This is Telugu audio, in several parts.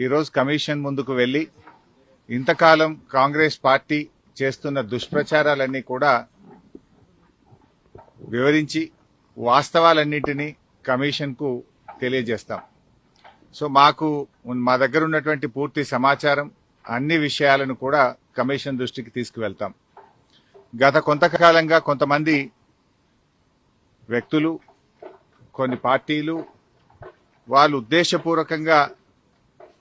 ఈరోజు కమిషన్ ముందుకు వెళ్లి ఇంతకాలం కాంగ్రెస్ పార్టీ చేస్తున్న దుష్ప్రచారాలన్నీ కూడా వివరించి వాస్తవాలన్నింటినీ కమిషన్కు తెలియజేస్తాం. సో మా దగ్గర ఉన్నటువంటి పూర్తి సమాచారం అన్ని విషయాలను కూడా కమిషన్ దృష్టికి తీసుకువెళ్తాం. గత కొంతకాలంగా కొంతమంది వ్యక్తులు, కొన్ని పార్టీలు వాళ్ళు ఉద్దేశపూర్వకంగా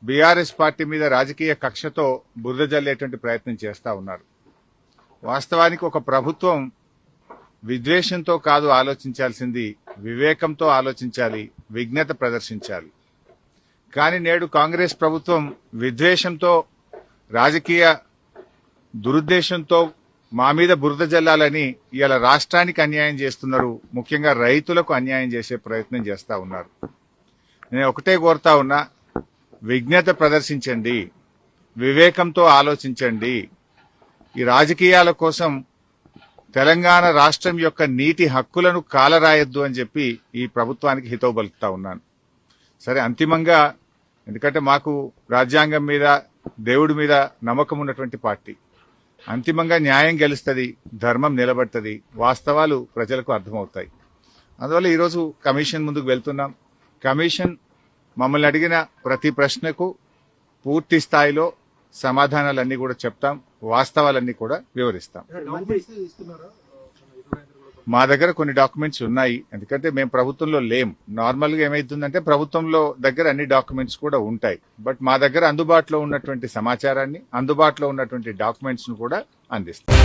బీఆర్ఎస్ పార్టీ మీద రాజకీయ కక్షతో బురద జల్లేటువంటి ప్రయత్నం చేస్తా ఉన్నారు. వాస్తవానికి ఒక ప్రభుత్వం విద్వేషంతో కాదు ఆలోచించాల్సింది, వివేకంతో ఆలోచించాలి, విజ్ఞత ప్రదర్శించాలి. కానీ నేడు కాంగ్రెస్ ప్రభుత్వం విద్వేషంతో, రాజకీయ దురుద్దేశంతో మా మీద బురద జల్లాలని ఇవాళ రాష్ట్రానికి అన్యాయం చేస్తున్నారు. ముఖ్యంగా రైతులకు అన్యాయం చేసే ప్రయత్నం చేస్తా ఉన్నారు. నేను ఒకటే కోరుతా ఉన్నా, విజ్ఞత ప్రదర్శించండి, వివేకంతో ఆలోచించండి. ఈ రాజకీయాల కోసం తెలంగాణ రాష్ట్రం యొక్క నీటి హక్కులను కాలరాయొద్దు అని చెప్పి ఈ ప్రభుత్వానికి హితవు పలుకుతా ఉన్నాను. సరే, అంతిమంగా ఎందుకంటే మాకు రాజ్యాంగం మీద, దేవుడి మీద నమ్మకం ఉన్నటువంటి పార్టీ, అంతిమంగా న్యాయం గెలుస్తుంది, ధర్మం నిలబడుతుంది, వాస్తవాలు ప్రజలకు అర్థమవుతాయి. అందువల్ల ఈరోజు కమిషన్ ముందుకు వెళ్తున్నాం. కమిషన్ మమ్మల్ని అడిగిన ప్రతి ప్రశ్నకు పూర్తి స్థాయిలో సమాధానాలన్నీ కూడా చెప్తాం, వాస్తవాలన్నీ కూడా వివరిస్తాం. మా దగ్గర కొన్ని డాక్యుమెంట్స్ ఉన్నాయి, ఎందుకంటే మేము ప్రభుత్వంలో లేం. నార్మల్ గా ఏమైతుందంటే ప్రభుత్వంలో దగ్గర అన్ని డాక్యుమెంట్స్ కూడా ఉంటాయి. బట్ మా దగ్గర అందుబాటులో ఉన్నటువంటి సమాచారాన్ని, అందుబాటులో ఉన్నటువంటి డాక్యుమెంట్స్ ను కూడా అందిస్తాం.